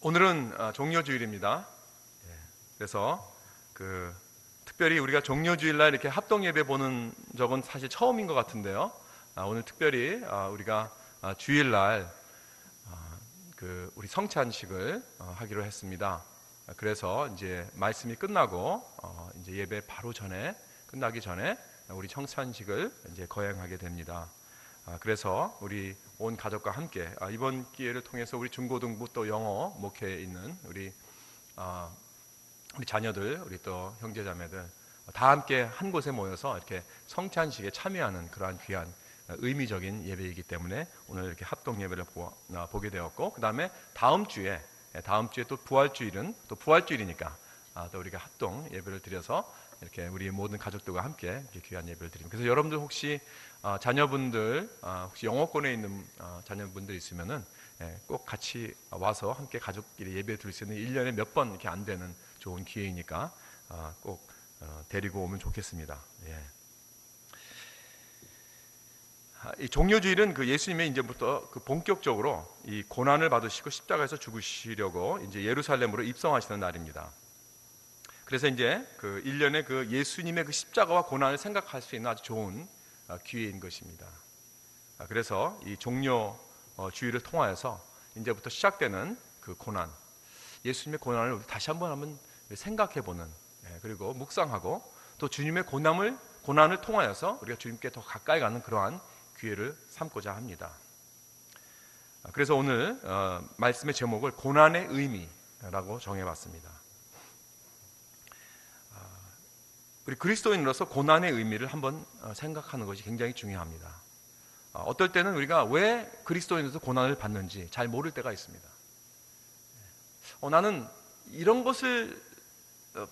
오늘은 종료주일입니다. 그래서 특별히 우리가 종료주일날 이렇게 합동 예배 보는 적은 사실 처음인 것 같은데요. 오늘 특별히 우리가 주일날 우리 성찬식을 하기로 했습니다. 그래서 이제 말씀이 끝나고 이제 예배 바로 전에 끝나기 전에 우리 성찬식을 이제 거행하게 됩니다. 그래서 우리 온 가족과 함께 이번 기회를 통해서 우리 중고등부 또 영어 목회에 있는 우리 자녀들, 우리 또 형제자매들 다 함께 한 곳에 모여서 이렇게 성찬식에 참여하는 그러한 귀한 의미적인 예배이기 때문에 오늘 이렇게 합동 예배를 보게 되었고, 그 다음에 다음 주에 또 부활주일은 또 부활주일이니까 또 우리가 합동 예배를 드려서 이렇게 우리 모든 가족들과 함께 이렇게 귀한 예배를 드립니다. 그래서 여러분들 혹시 자녀분들 혹시 영어권에 있는 자녀분들 있으면은 꼭 같이 와서 함께 가족끼리 예배 드릴 수 있는 1년에 몇 번 이렇게 안 되는 좋은 기회이니까 꼭 데리고 오면 좋겠습니다. 이 종료주일은 예수님의 이제부터 본격적으로 이 고난을 받으시고 십자가에서 죽으시려고 이제 예루살렘으로 입성하시는 날입니다. 그래서 이제 1년에 예수님의 십자가와 고난을 생각할 수 있는 아주 좋은 기회인 것입니다. 그래서 이 종료 주일을 통하여서 이제부터 시작되는 고난, 예수님의 고난을 다시 한번 생각해보는, 그리고 묵상하고 또 주님의 고난을 통하여서 우리가 주님께 더 가까이 가는 그러한 기회를 삼고자 합니다. 그래서 오늘 말씀의 제목을 고난의 의미라고 정해봤습니다. 우리 그리스도인으로서 고난의 의미를 한번 생각하는 것이 굉장히 중요합니다. 어떨 때는 우리가 왜 그리스도인으로서 고난을 받는지 잘 모를 때가 있습니다. 나는 이런 것을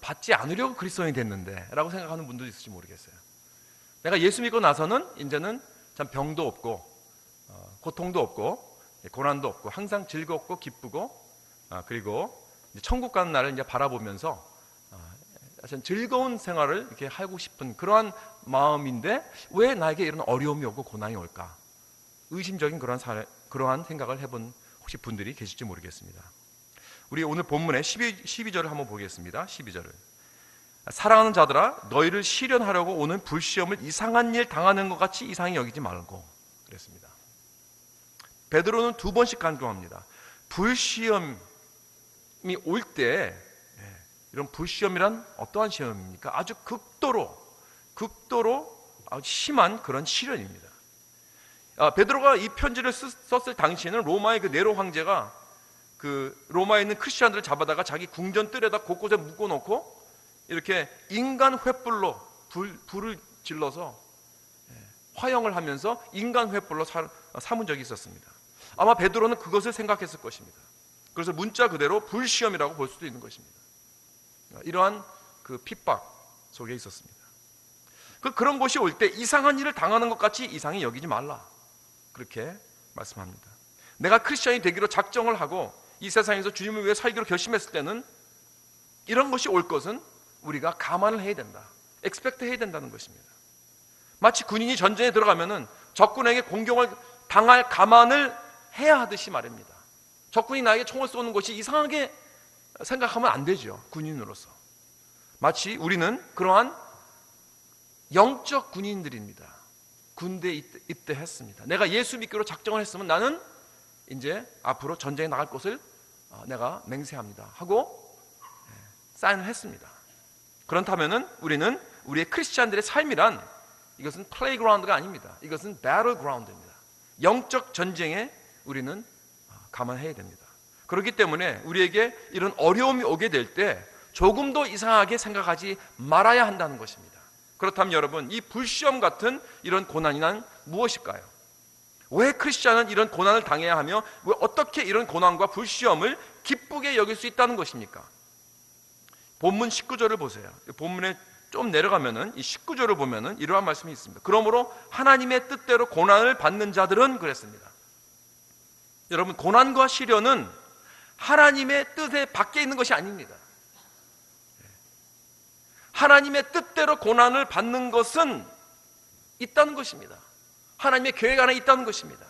받지 않으려고 그리스도인이 됐는데 라고 생각하는 분도 있을지 모르겠어요. 내가 예수 믿고 나서는 이제는 참 병도 없고 고통도 없고 고난도 없고 항상 즐겁고 기쁘고 그리고 천국 가는 날을 이제 바라보면서 즐거운 생활을 이렇게 하고 싶은 그러한 마음인데 왜 나에게 이런 어려움이 오고 고난이 올까? 의심적인 그러한 생각을 해본 혹시 분들이 계실지 모르겠습니다. 우리 오늘 본문의 12절을 한번 보겠습니다. 12절을 사랑하는 자들아 너희를 시련하려고 오는 불시험을 이상한 일 당하는 것 같이 이상히 여기지 말고 그랬습니다. 베드로는 2번씩 강조합니다. 불시험이 올 때 이런 불시험이란 어떠한 시험입니까? 아주 극도로 아주 심한 그런 시련입니다. 베드로가 이 편지를 썼을 당시에는 로마의 네로 황제가 로마에 있는 크리스천들을 잡아다가 자기 궁전 뜰에다 곳곳에 묶어놓고 이렇게 인간 횃불로 불을 질러서 화형을 하면서 인간 횃불로 삼은 적이 있었습니다. 아마 베드로는 그것을 생각했을 것입니다. 그래서 문자 그대로 불시험이라고 볼 수도 있는 것입니다. 이러한 핍박 속에 있었습니다. 그런 것이 올 때 이상한 일을 당하는 것 같이 이상히 여기지 말라 그렇게 말씀합니다. 내가 크리스천이 되기로 작정을 하고 이 세상에서 주님을 위해 살기로 결심했을 때는 이런 것이 올 것은 우리가 감안을 해야 된다, expect 해야 된다는 것입니다. 마치 군인이 전쟁에 들어가면은 적군에게 공격을 당할 감안을 해야 하듯이 말입니다. 적군이 나에게 총을 쏘는 것이 이상하게 생각하면 안 되죠. 군인으로서 마치 우리는 그러한 영적 군인들입니다. 군대에 입대했습니다. 내가 예수 믿기로 작정을 했으면 나는 이제 앞으로 전쟁에 나갈 것을 내가 맹세합니다 하고 사인을 했습니다. 그렇다면은 우리는 우리의 크리스찬들의 삶이란 이것은 플레이그라운드가 아닙니다. 이것은 배틀그라운드입니다. 영적 전쟁에 우리는 감안해야 됩니다. 그렇기 때문에 우리에게 이런 어려움이 오게 될 때 조금도 이상하게 생각하지 말아야 한다는 것입니다. 그렇다면 여러분, 이 불시험 같은 이런 고난이란 무엇일까요? 왜 크리스찬은 이런 고난을 당해야 하며 왜 어떻게 이런 고난과 불시험을 기쁘게 여길 수 있다는 것입니까? 본문 19절을 보세요. 본문에 좀 내려가면은 이 19절을 보면은 이러한 말씀이 있습니다. 그러므로 하나님의 뜻대로 고난을 받는 자들은 그랬습니다. 여러분, 고난과 시련은 하나님의 뜻에 밖에 있는 것이 아닙니다. 하나님의 뜻대로 고난을 받는 것은 있다는 것입니다. 하나님의 계획 안에 있다는 것입니다.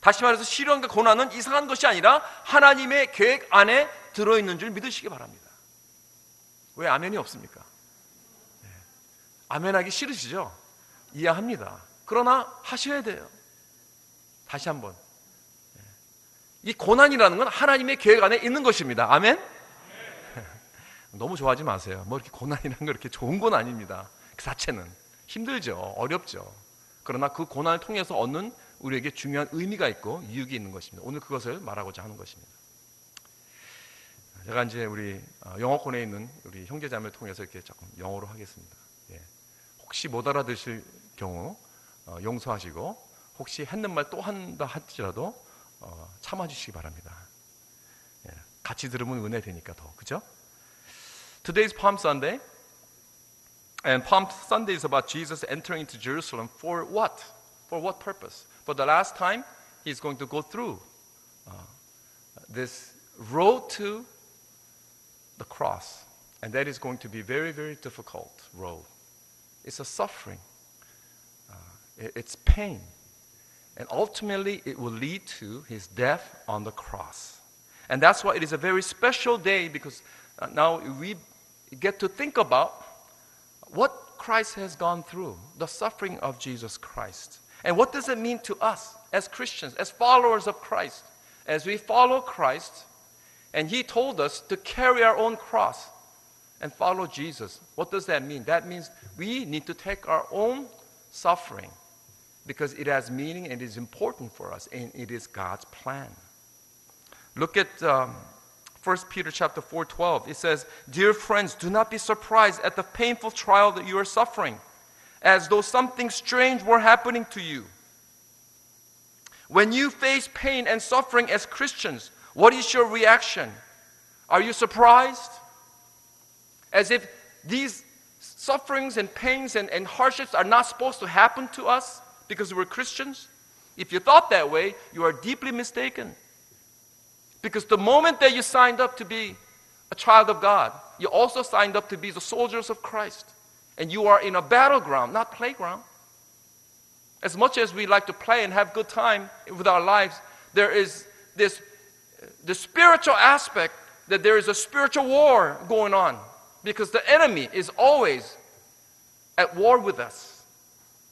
다시 말해서 시련과 고난은 이상한 것이 아니라 하나님의 계획 안에 들어있는 줄 믿으시기 바랍니다. 왜 아멘이 없습니까? 아멘하기 싫으시죠? 이해합니다. 그러나 하셔야 돼요. 다시 한번, 이 고난이라는 건 하나님의 계획 안에 있는 것입니다. 아멘? 너무 좋아하지 마세요. 뭐 이렇게 고난이라는 건 이렇게 좋은 건 아닙니다. 그 자체는 힘들죠. 어렵죠. 그러나 그 고난을 통해서 얻는 우리에게 중요한 의미가 있고 유익이 있는 것입니다. 오늘 그것을 말하고자 하는 것입니다. 제가 이제 우리 영어권에 있는 우리 형제자매를 통해서 이렇게 조금 영어로 하겠습니다. 혹시 못 알아들으실 경우 용서하시고, 혹시 했는 말 또 한다 할지라도 참아주시기 바랍니다. 같이 들으면 은혜 되니까 더, 그죠? Today is Palm Sunday, and Palm Sunday is about Jesus entering into Jerusalem for what? For what purpose? For the last time, he's going to go through this road to the cross, and that is going to be very, very difficult road. It's a suffering, it's pain, and ultimately it will lead to his death on the cross. And that's why it is a very special day, because now we get to think about what Christ has gone through, the suffering of Jesus Christ. And what does it mean to us as Christians, as followers of Christ? As we follow Christ, and he told us to carry our own cross and follow Jesus. What does that mean? That means we need to take our own suffering, because it has meaning and it is important for us, and it is God's plan. Look at 1 Peter chapter 4:12. It says, "Dear friends, do not be surprised at the painful trial that you are suffering, as though something strange were happening to you." When you face pain and suffering as Christians, what is your reaction? Are you surprised? As if these sufferings and pains and hardships are not supposed to happen to us because we're Christians? If you thought that way, you are deeply mistaken. Because the moment that you signed up to be a child of God, you also signed up to be the soldiers of Christ. And you are in a battleground, not playground. As much as we like to play and have good time with our lives, there is the spiritual aspect, that there is a spiritual war going on, because the enemy is always at war with us,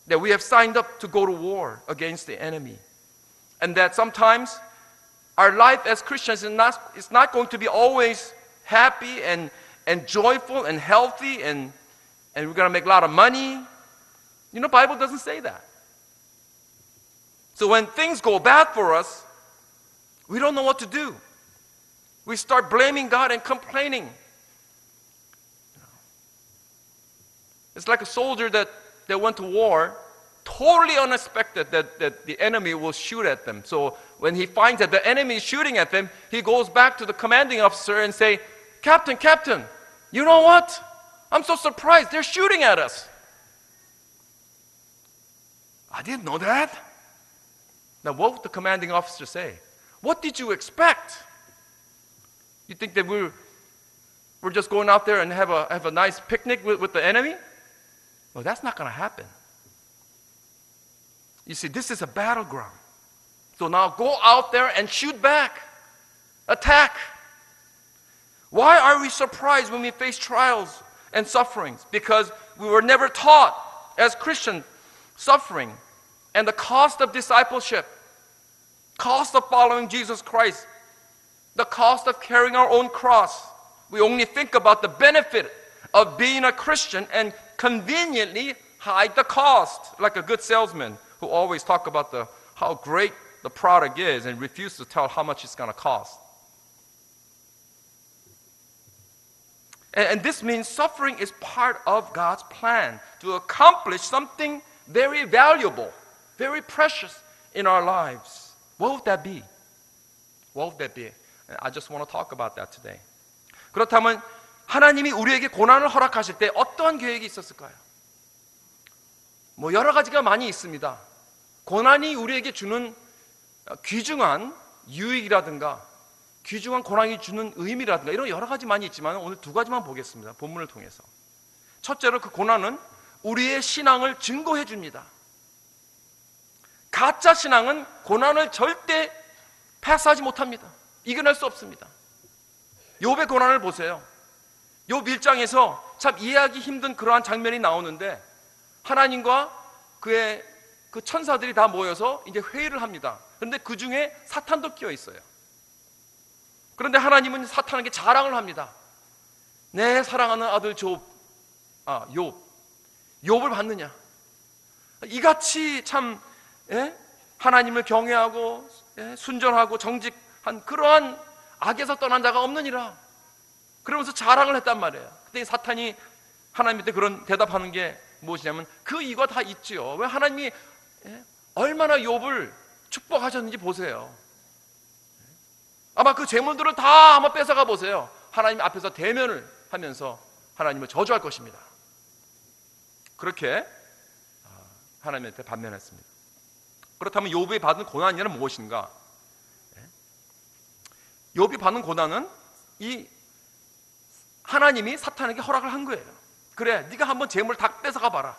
that we have signed up to go to war against the enemy, and that sometimes our life as Christians is not going to be always happy and joyful and healthy, and we're going to make a lot of money. You know, the Bible doesn't say that. So when things go bad for us, we don't know what to do. We start blaming God and complaining. It's like a soldier that went to war, totally unexpected that the enemy will shoot at them. So when he finds that the enemy is shooting at them, he goes back to the commanding officer and say, Captain, you know what? I'm so surprised. They're shooting at us." "I didn't know that." Now what would the commanding officer say? "What did you expect? You think that we're just going out there and have a nice picnic with the enemy?" Well, that's not going to happen. You see, this is a battleground. So now go out there and shoot back. Attack. Why are we surprised when we face trials and sufferings? Because we were never taught as Christians suffering and the cost of discipleship, cost of following Jesus Christ, the cost of carrying our own cross. We only think about the benefit of being a Christian and conveniently hide the cost, like a good salesman who always talk about how great the product is and refuse to tell how much it's going to cost. And this means suffering is part of God's plan to accomplish something very valuable, very precious in our lives. What would that be? What would that be? I just want to talk about that today. 그렇다면 하나님이 우리에게 고난을 허락하실 때 어떠한 계획이 있었을까요? 뭐 여러 가지가 많이 있습니다. 고난이 우리에게 주는 귀중한 유익이라든가 귀중한 고난이 주는 의미라든가 이런 여러 가지 많이 있지만 오늘 두 가지만 보겠습니다. 본문을 통해서. 첫째로 그 고난은 우리의 신앙을 증거해 줍니다. 가짜 신앙은 고난을 절대 패스하지 못합니다. 이겨낼 수 없습니다. 욥의 고난을 보세요. 욥 1장에서 참 이해하기 힘든 그러한 장면이 나오는데, 하나님과 그의 그 천사들이 다 모여서 이제 회의를 합니다. 그런데 그 중에 사탄도 끼어 있어요. 그런데 하나님은 사탄에게 자랑을 합니다. 내 사랑하는 아들 욥을 봤느냐? 이같이 참 하나님을 경외하고 순전하고 정직한 그러한 악에서 떠난 자가 없느니라. 그러면서 자랑을 했단 말이에요. 그때 사탄이 하나님한테 그런 대답하는 게 무엇이냐면, 그 이유가 다 있지요. 왜 하나님이 얼마나 욥을 축복하셨는지 보세요. 아마 그 재물들을 다 아마 뺏어가 보세요. 하나님 앞에서 대면을 하면서 하나님을 저주할 것입니다. 그렇게 하나님한테 반면했습니다. 그렇다면 욥이 받은 고난이란 무엇인가? 욥이 받는 고난은 이 하나님이 사탄에게 허락을 한 거예요. 그래, 네가 한번 재물 다 뺏어가 봐라.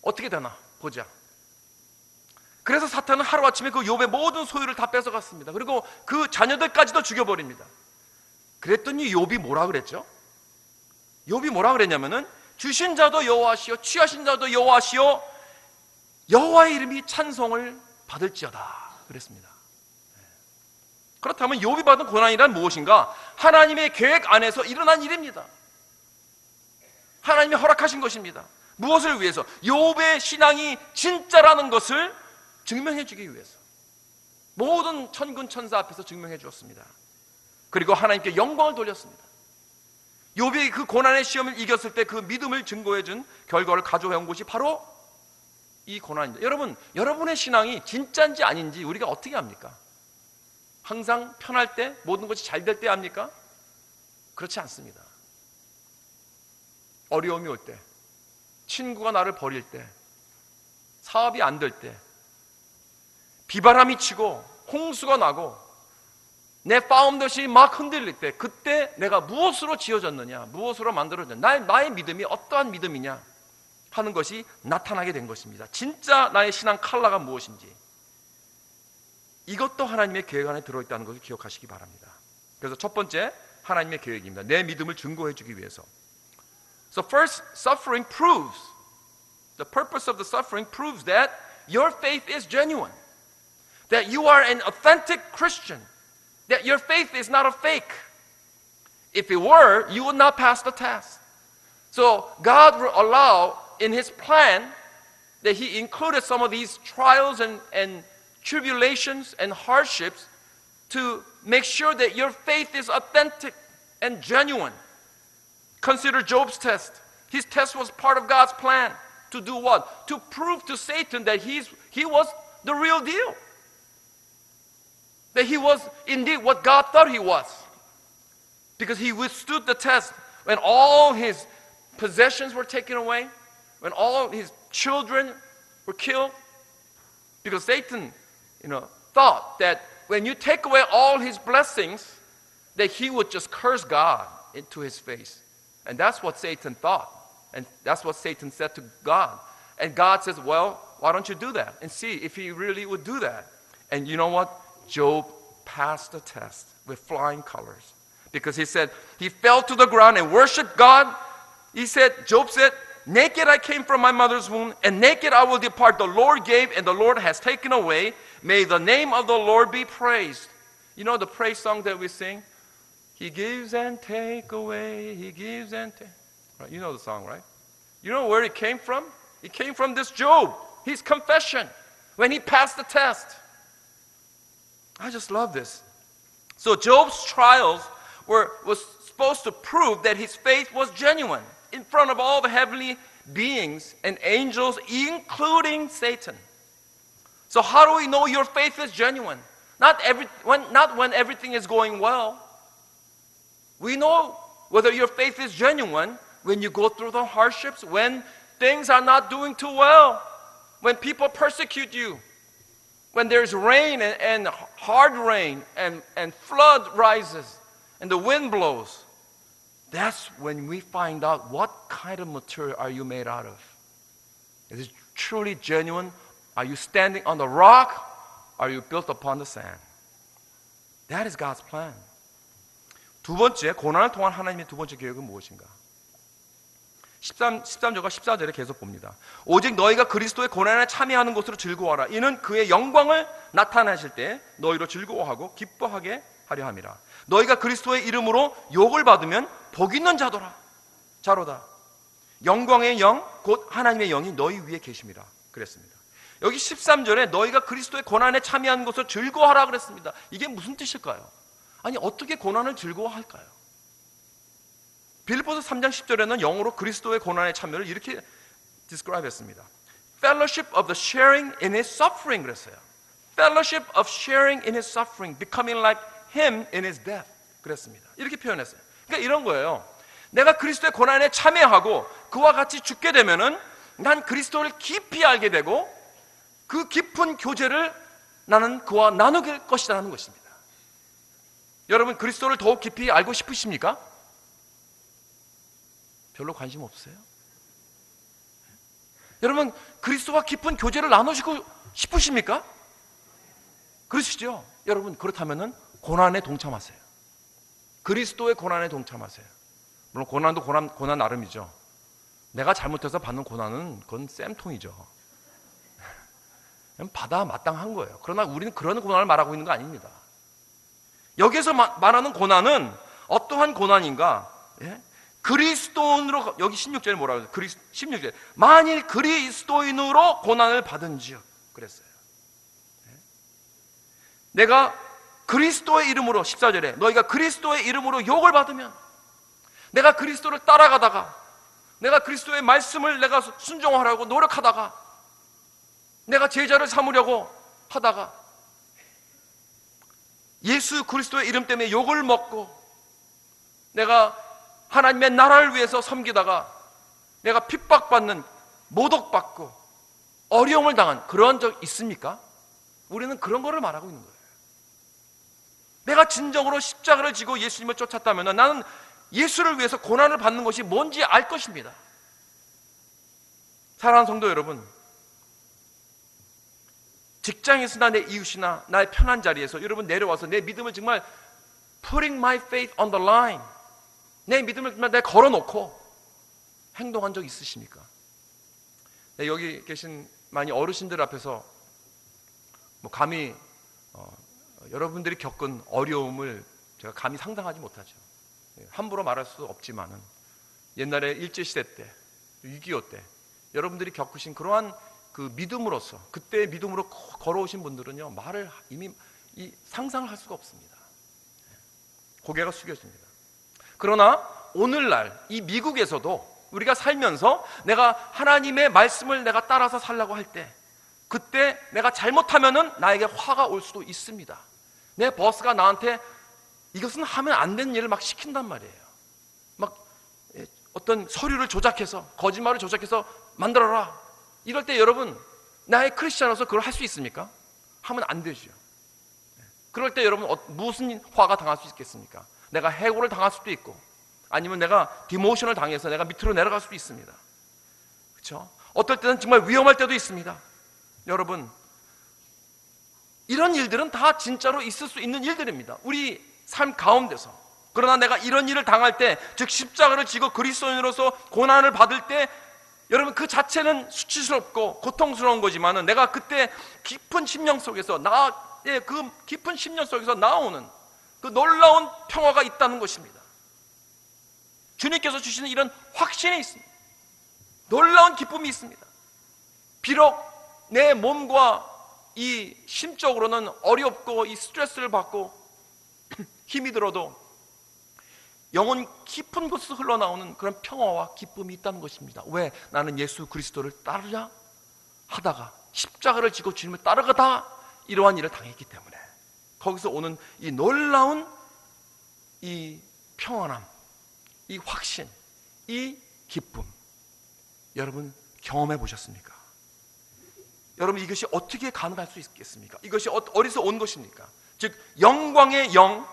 어떻게 되나 보자. 그래서 사탄은 하루아침에 그 욥의 모든 소유를 다 뺏어갔습니다. 그리고 그 자녀들까지도 죽여버립니다. 그랬더니 욥이 뭐라 그랬죠? 욥이 뭐라 그랬냐면은, 주신 자도 여호와시요 취하신 자도 여호와시요 여호와의 이름이 찬송을 받을지어다 그랬습니다. 그렇다면 욥이 받은 고난이란 무엇인가? 하나님의 계획 안에서 일어난 일입니다. 하나님이 허락하신 것입니다. 무엇을 위해서? 욥의 신앙이 진짜라는 것을 증명해 주기 위해서. 모든 천군 천사 앞에서 증명해 주었습니다. 그리고 하나님께 영광을 돌렸습니다. 욥이 그 고난의 시험을 이겼을 때 그 믿음을 증거해 준 결과를 가져온 것이 바로 이 고난입니다. 여러분, 여러분의 신앙이 진짜인지 아닌지 우리가 어떻게 합니까? 항상 편할 때, 모든 것이 잘 될 때 합니까? 그렇지 않습니다. 어려움이 올 때, 친구가 나를 버릴 때, 사업이 안 될 때, 비바람이 치고 홍수가 나고 내 파운데이션이 막 흔들릴 때, 그때 내가 무엇으로 지어졌느냐, 무엇으로 만들어졌느냐, 나의 믿음이 어떠한 믿음이냐 하는 것이 나타나게 된 것입니다. 진짜 나의 신앙 컬러가 무엇인지, 이것도 하나님의 계획 안에 들어있다는 것을 기억하시기 바랍니다. 그래서 첫 번째, 하나님의 계획입니다. 내 믿음을 증거해 주기 위해서. So first, suffering proves, the purpose of the suffering proves that your faith is genuine, that you are an authentic Christian, that your faith is not a fake. If it were, you would not pass the test. So God will allow in His plan that He included some of these trials and tribulations and hardships to make sure that your faith is authentic and genuine. Consider Job's test. His test was part of God's plan to do what? To prove to Satan that he was the real deal. That he was indeed what God thought he was. Because he withstood the test when all his possessions were taken away, when all his children were killed. Because Satan, thought that when you take away all his blessings, that he would just curse God into his face. And that's what Satan thought. And that's what Satan said to God. And God says, well, why don't you do that and see if he really would do that? And you know what? Job passed the test with flying colors. Because he said, he fell to the ground and worshiped God. Job said, naked I came from my mother's womb, and naked I will depart. The Lord gave, and the Lord has taken away. May the name of the Lord be praised. You know the praise song that we sing? He gives and take away, He gives and take. Right? You know the song, right? You know where it came from? It came from this Job, his confession, when he passed the test. I just love this. So Job's trials was supposed to prove that his faith was genuine in front of all the heavenly beings and angels, including Satan. So how do we know your faith is genuine? Not when everything is going well. We know whether your faith is genuine when you go through the hardships, when things are not doing too well, when people persecute you, when there's rain and hard rain and flood rises and the wind blows. That's when we find out what kind of material are you made out of. Is it truly genuine, Are you standing on the rock? Are you built upon the sand? That is God's plan. 두 번째, 고난을 통한 하나님의 두 번째 계획은 무엇인가? 13절과 14절에 계속 봅니다. 오직 너희가 그리스도의 고난에 참여하는 것으로 즐거워하라. 이는 그의 영광을 나타내실 때 너희로 즐거워하고 기뻐하게 하려 함이라. 너희가 그리스도의 이름으로 욕을 받으면 복 있는 자로다. 영광의 영 곧 하나님의 영이 너희 위에 계심이라 그랬습니다. 여기 13절에 너희가 그리스도의 고난에 참여하는 것을 즐거워하라 그랬습니다. 이게 무슨 뜻일까요? 아니, 어떻게 고난을 즐거워할까요? 빌립보서 3장 10절에는 영어로 그리스도의 고난의 참여를 이렇게 describe 했습니다. Fellowship of the sharing in his suffering 그랬어요. Fellowship of sharing in his suffering, becoming like him in his death 그랬습니다. 이렇게 표현했어요. 그러니까 이런 거예요. 내가 그리스도의 고난에 참여하고 그와 같이 죽게 되면은 난 그리스도를 깊이 알게 되고 그 깊은 교제를 나는 그와 나누길 것이라는 것입니다. 여러분, 그리스도를 더욱 깊이 알고 싶으십니까? 별로 관심 없으세요? 여러분, 그리스도와 깊은 교제를 나누시고 싶으십니까? 그러시죠? 여러분, 그렇다면 고난에 동참하세요. 그리스도의 고난에 동참하세요. 물론 고난도 고난 나름이죠. 내가 잘못해서 받는 고난은 그건 쌤통이죠. 받아 마땅한 거예요. 그러나 우리는 그런 고난을 말하고 있는 거 아닙니다. 여기서 말하는 고난은 어떠한 고난인가? 예? 그리스도인으로, 여기 16절에 뭐라고 해요? 16절에 만일 그리스도인으로 고난을 받은지요 그랬어요. 예? 내가 그리스도의 이름으로 14절에 너희가 그리스도의 이름으로 욕을 받으면, 내가 그리스도를 따라가다가 내가 그리스도의 말씀을 내가 순종하려고 노력하다가 내가 제자를 삼으려고 하다가 예수 그리스도의 이름 때문에 욕을 먹고 내가 하나님의 나라를 위해서 섬기다가 내가 핍박받는, 모독받고 어려움을 당한 그런 적 있습니까? 우리는 그런 거를 말하고 있는 거예요. 내가 진정으로 십자가를 지고 예수님을 쫓았다면 나는 예수를 위해서 고난을 받는 것이 뭔지 알 것입니다. 사랑하는 성도 여러분, 직장에서나 내 이웃이나 나의 편한 자리에서 여러분 내려와서 내 믿음을 정말 putting my faith on the line, 내 믿음을 정말 내가 걸어놓고 행동한 적 있으십니까? 네, 여기 계신 많이 어르신들 앞에서 감히 여러분들이 겪은 어려움을 제가 감히 상상하지 못하죠. 함부로 말할 수 없지만은 옛날에 일제시대 때, 6.25 때 여러분들이 겪으신 그러한 그 믿음으로서, 그때의 믿음으로 걸어오신 분들은요, 말을 이미 상상을 할 수가 없습니다. 고개가 숙여집니다. 그러나 오늘날 이 미국에서도 우리가 살면서 내가 하나님의 말씀을 내가 따라서 살라고 할 때, 그때 내가 잘못하면은 나에게 화가 올 수도 있습니다. 내 버스가 나한테 이것은 하면 안 되는 일을 막 시킨단 말이에요. 막 어떤 서류를 조작해서, 거짓말을 조작해서 만들어라. 이럴 때 여러분, 나의 크리스찬으로서 그걸 할 수 있습니까? 하면 안 되죠. 그럴 때 여러분 무슨 화가 당할 수 있겠습니까? 내가 해고를 당할 수도 있고, 아니면 내가 디모션을 당해서 내가 밑으로 내려갈 수도 있습니다. 그렇죠? 어떨 때는 정말 위험할 때도 있습니다. 여러분, 이런 일들은 다 진짜로 있을 수 있는 일들입니다. 우리 삶 가운데서. 그러나 내가 이런 일을 당할 때, 즉 십자가를 지고 그리스도인으로서 고난을 받을 때, 여러분 그 자체는 수치스럽고 고통스러운 거지만은 내가 그때 깊은 심령 속에서, 나의 그 깊은 심령 속에서 나오는 그 놀라운 평화가 있다는 것입니다. 주님께서 주시는 이런 확신이 있습니다. 놀라운 기쁨이 있습니다. 비록 내 몸과 이 심적으로는 어렵고 이 스트레스를 받고 힘이 들어도 영혼 깊은 곳에서 흘러나오는 그런 평화와 기쁨이 있다는 것입니다. 왜? 나는 예수 그리스도를 따르려 하다가 십자가를 지고 주님을 따르다 이러한 일을 당했기 때문에 거기서 오는 이 놀라운 이 평안함, 이 확신, 이 기쁨, 여러분 경험해 보셨습니까? 여러분 이것이 어떻게 가능할 수 있겠습니까? 이것이 어디서 온 것입니까? 즉 영광의 영,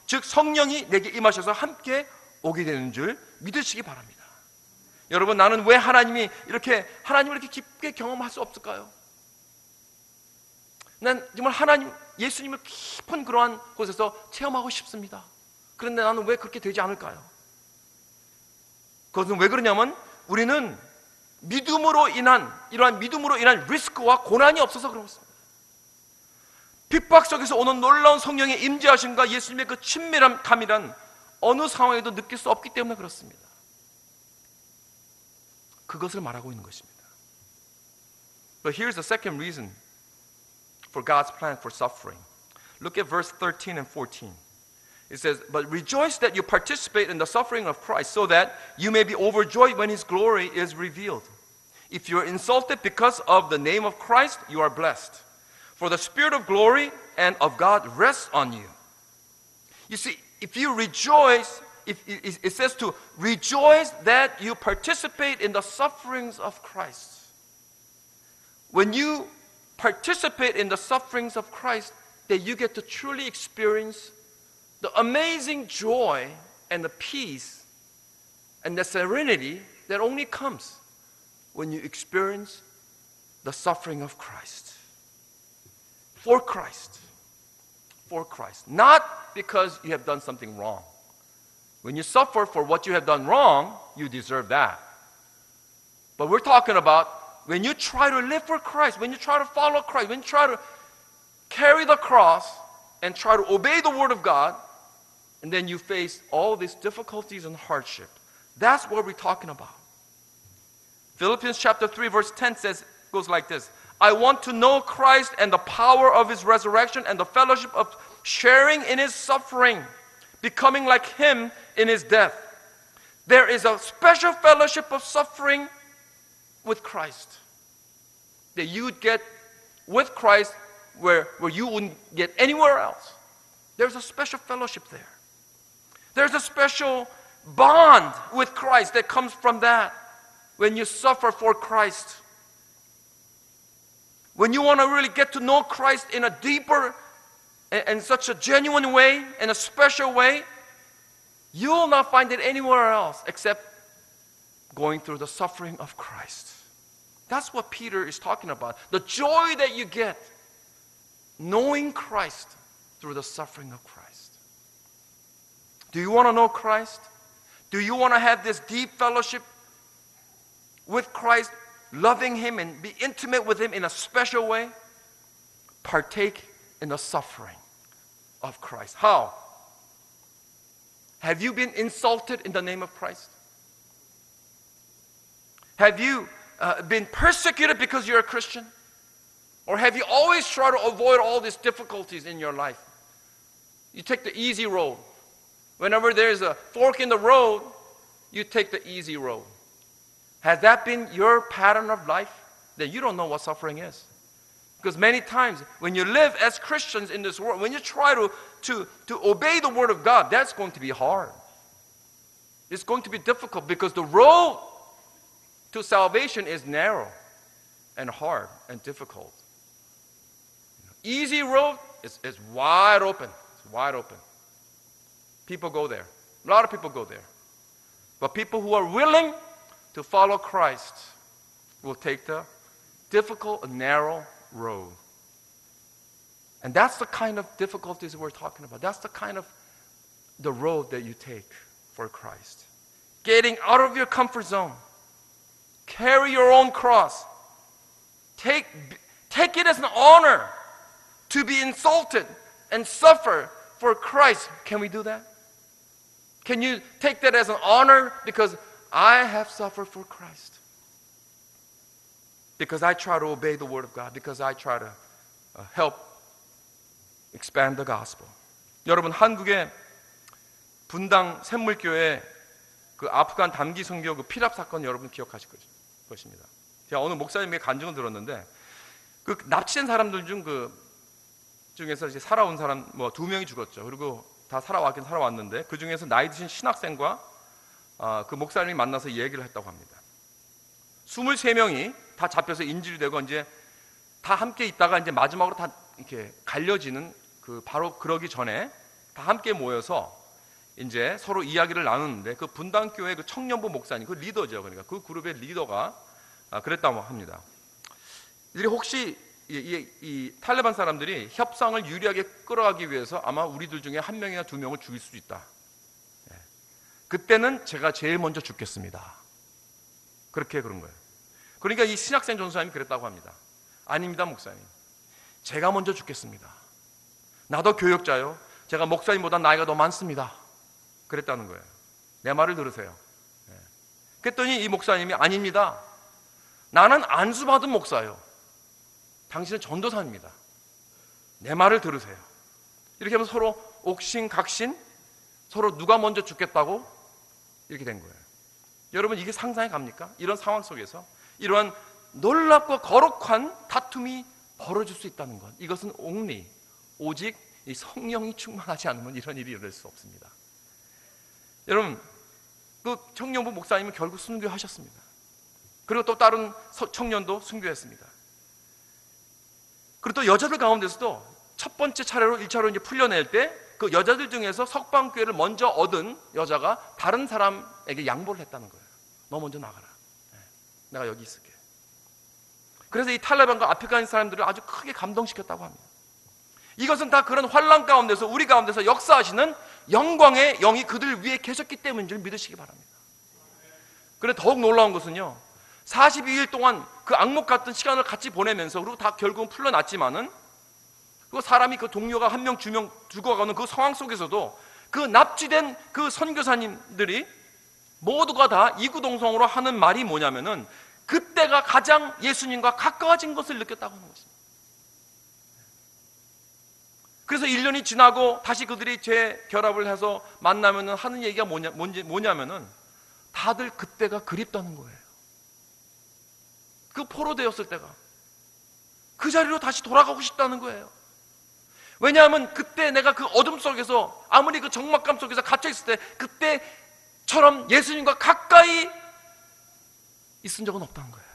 즉 성령이 내게 임하셔서 함께 오게 되는 줄 믿으시기 바랍니다. 여러분, 나는 왜 하나님을 이렇게 깊게 경험할 수 없을까요? 난 정말 하나님, 예수님을 깊은 그러한 곳에서 체험하고 싶습니다. 그런데 나는 왜 그렇게 되지 않을까요? 그것은 왜 그러냐면 우리는 이러한 믿음으로 인한 리스크와 고난이 없어서 그렇습니다. 핍박 속에서 오는 놀라운 성령의 임재하심과 예수님의 그 친밀함이란 어느 상황에도 느낄 수 없기 때문에 그렇습니다. 그것을 말하고 있는 것입니다. But here's the second reason for God's plan for suffering. Look at verse 13 and 14. It says, but rejoice that you participate in the suffering of Christ, so that you may be overjoyed when His glory is revealed. If you are insulted because of the name of Christ, you are blessed. For the Spirit of glory and of God rests on you. You see, if you rejoice, it says to rejoice that you participate in the sufferings of Christ. When you participate in the sufferings of Christ, that you get to truly experience the amazing joy and the peace and the serenity that only comes when you experience the suffering of Christ. For Christ. For Christ. Not because you have done something wrong. When you suffer for what you have done wrong, you deserve that. But we're talking about when you try to live for Christ, when you try to follow Christ, when you try to carry the cross and try to obey the Word of God, and then you face all these difficulties and hardship. That's what we're talking about. Philippians chapter 3 verse 10 goes like this. I want to know Christ and the power of His resurrection and the fellowship of sharing in His suffering, becoming like Him in His death. There is a special fellowship of suffering with Christ that you would get with Christ where you wouldn't get anywhere else. There's a special fellowship there. There's a special bond with Christ that comes from that when you suffer for Christ. When you want to really get to know Christ in a deeper and such a genuine way, in a special way, you will not find it anywhere else except going through the suffering of Christ. That's what Peter is talking about. The joy that you get knowing Christ through the suffering of Christ. Do you want to know Christ? Do you want to have this deep fellowship with Christ, loving Him and be intimate with Him in a special way? Partake in the suffering of Christ. How? Have you been insulted in the name of Christ? Have you been persecuted because you're a Christian? Or have you always tried to avoid all these difficulties in your life? You take the easy road. Whenever there's a fork in the road, you take the easy road. Has that been your pattern of life? Then you don't know what suffering is. Because many times when you live as Christians in this world, when you try to obey the Word of God, that's going to be hard. It's going to be difficult because the road to salvation is narrow and hard and difficult. Easy road is wide open. It's wide open. People go there. A lot of people go there. But people who are willing to follow Christ will take the difficult and narrow road. And that's the kind of difficulties we're talking about. That's the kind of the road that you take for Christ. Getting out of your comfort zone. Carry your own cross. Take it as an honor to be insulted and suffer for Christ. Can we do that? Can you take that as an honor because I have suffered for Christ? Because I try to obey the Word of God. Because I try to help expand the gospel. 여러분, 한국의 분당 샘물교회 그 아프간 단기 선교 그 피랍 사건 여러분 기억하실 것입니다. 제가 어느 목사님의 간증을 들었는데 그 납치된 사람들 중에서 이제 살아온 사람 뭐 2명이 죽었죠. 그리고 다 살아왔긴 살아왔는데 그 중에서 나이 드신 신학생과 그 목사님이 만나서 얘기를 했다고 합니다. 23명이 다 잡혀서 인질이 되고 이제 다 함께 있다가 이제 마지막으로 다 이렇게 갈려지는 그 바로 그러기 전에 다 함께 모여서 이제 서로 이야기를 나누는데 그 분당교회 그 청년부 목사님 그 리더죠. 그러니까 그 그룹의 리더가 그랬다고 합니다. 이들이 혹시 이 탈레반 사람들이 협상을 유리하게 끌어가기 위해서 아마 우리들 중에 한 명이나 두 명을 죽일 수도 있다. 그때는 제가 제일 먼저 죽겠습니다. 그렇게 그런 거예요. 그러니까 이 신학생 전사님이 그랬다고 합니다. 아닙니다, 목사님. 제가 먼저 죽겠습니다. 나도 교역자요. 제가 목사님보다 나이가 더 많습니다. 그랬다는 거예요. 내 말을 들으세요. 그랬더니 이 목사님이 아닙니다. 나는 안수받은 목사요. 당신은 전도사입니다. 내 말을 들으세요. 이렇게 하면 서로 옥신각신, 서로 누가 먼저 죽겠다고 이렇게 된 거예요. 여러분, 이게 상상이 갑니까? 이런 상황 속에서 이러한 놀랍고 거룩한 다툼이 벌어질 수 있다는 것, 이것은 오직 이 성령이 충만하지 않으면 이런 일이 일어날 수 없습니다. 여러분, 그 청년부 목사님은 결국 순교하셨습니다. 그리고 또 다른 청년도 순교했습니다. 그리고 또 여자들 가운데서도 첫 번째 차례로 1차로 이제 풀려낼 때 그 여자들 중에서 석방교회를 먼저 얻은 여자가 다른 사람에게 양보를 했다는 거예요. 너 먼저 나가라. 내가 여기 있을게. 그래서 이 탈레반과 아프간 사람들을 아주 크게 감동시켰다고 합니다. 이것은 다 그런 환난 가운데서 우리 가운데서 역사하시는 영광의 영이 그들 위에 계셨기 때문인 줄 믿으시기 바랍니다. 그런데 더욱 놀라운 것은요, 42일 동안 그 악몽 같은 시간을 같이 보내면서, 그리고 다 결국은 풀려났지만은, 그 사람이 그 동료가 한 명 죽어가는 그 상황 속에서도 그 납치된 그 선교사님들이 모두가 다 이구동성으로 하는 말이 뭐냐면은 그때가 가장 예수님과 가까워진 것을 느꼈다고 하는 것입니다. 그래서 1년이 지나고 다시 그들이 재결합을 해서 만나면은 하는 얘기가 뭐냐면은 다들 그때가 그립다는 거예요. 그 포로되었을 때가, 그 자리로 다시 돌아가고 싶다는 거예요. 왜냐하면 그때 내가 그 어둠 속에서, 아무리 그 적막감 속에서 갇혀있을 때 그때처럼 예수님과 가까이 있은 적은 없다는 거예요.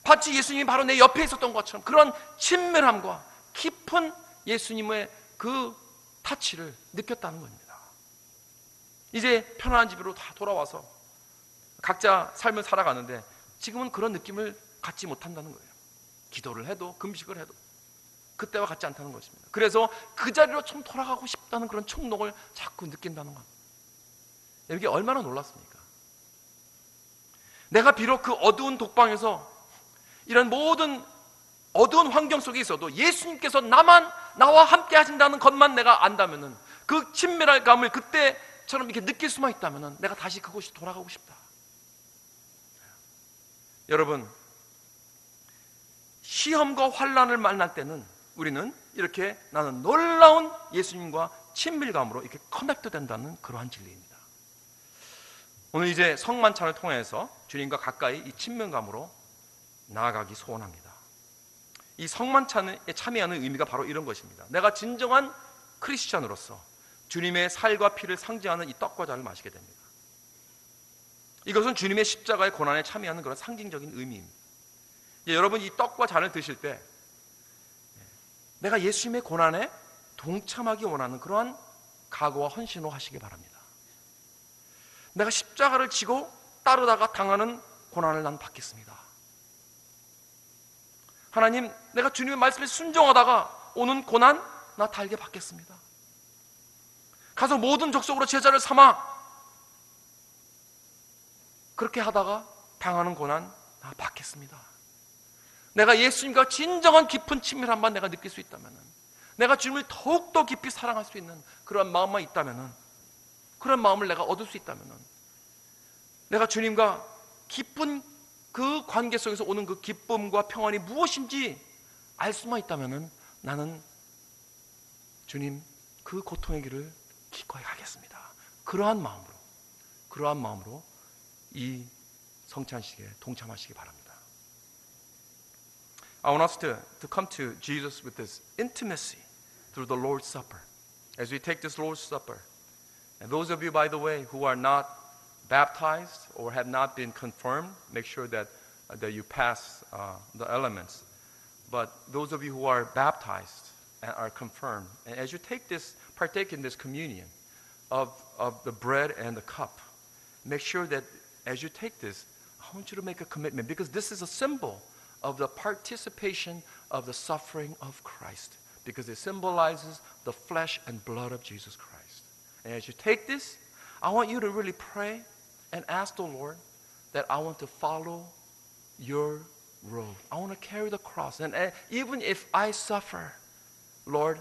마치 예수님이 바로 내 옆에 있었던 것처럼 그런 친밀함과 깊은 예수님의 그 타치를 느꼈다는 겁니다. 이제 편안한 집으로 다 돌아와서 각자 삶을 살아가는데 지금은 그런 느낌을 갖지 못한다는 거예요. 기도를 해도 금식을 해도 그때와 같지 않다는 것입니다. 그래서 그 자리로 좀 돌아가고 싶다는 그런 충동을 자꾸 느낀다는 겁니다. 이게 얼마나 놀랐습니까? 내가 비록 그 어두운 독방에서 이런 모든 어두운 환경 속에 있어도 예수님께서 나와 함께 하신다는 것만 내가 안다면은, 그 친밀한 감을 그때처럼 이렇게 느낄 수만 있다면은 내가 다시 그곳이 돌아가고 싶다. 여러분, 시험과 환난을 만날 때는 우리는 이렇게 나는 놀라운 예수님과 친밀감으로 이렇게 커넥트 된다는 그러한 진리입니다. 오늘 이제 성만찬을 통해서 주님과 가까이 이 친밀감으로 나아가기 소원합니다. 이 성만찬에 참여하는 의미가 바로 이런 것입니다. 내가 진정한 크리스찬으로서 주님의 살과 피를 상징하는 이 떡과 잔을 마시게 됩니다. 이것은 주님의 십자가의 고난에 참여하는 그런 상징적인 의미입니다. 여러분, 이 떡과 잔을 드실 때 내가 예수님의 고난에 동참하기 원하는 그러한 각오와 헌신을 하시기 바랍니다. 내가 십자가를 지고 따르다가 당하는 고난을 난 받겠습니다. 하나님, 내가 주님의 말씀에 순종하다가 오는 고난 나 달게 받겠습니다. 가서 모든 족속으로 제자를 삼아 그렇게 하다가 당하는 고난 나 받겠습니다. 내가 예수님과 진정한 깊은 친밀함만 내가 느낄 수 있다면, 내가 주님을 더욱더 깊이 사랑할 수 있는 그런 마음만 있다면, 그런 마음을 내가 얻을 수 있다면, 내가 주님과 깊은 그 관계 속에서 오는 그 기쁨과 평안이 무엇인지 알 수만 있다면 나는 주님 그 고통의 길을 기꺼이 가겠습니다. 그러한 마음으로 이 성찬식에 동참하시기 바랍니다. I want us to come to Jesus with this intimacy through the Lord's Supper. As we take this Lord's Supper, and those of you, by the way, who are not baptized or have not been confirmed, make sure that you pass the elements. But those of you who are baptized and are confirmed, and as you partake in this communion of the bread and the cup, make sure that as you take this, I want you to make a commitment, because this is a symbol of the participation of the suffering of Christ, because it symbolizes the flesh and blood of Jesus Christ. And as you take this, I want you to really pray and ask the Lord that I want to follow your road. I want to carry the cross. And even if I suffer, Lord,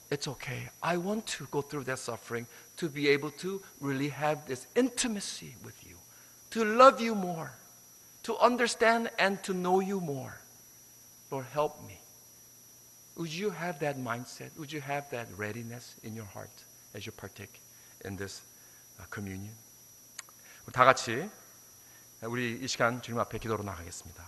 it's okay. I want to go through that suffering to be able to really have this intimacy with you, to love you more, to understand and to know you more. Lord, help me. Would you have that mindset? Would you have that readiness in your heart as you partake in this communion? 다 같이 우리 이 시간 주님 앞에 기도로 나가겠습니다.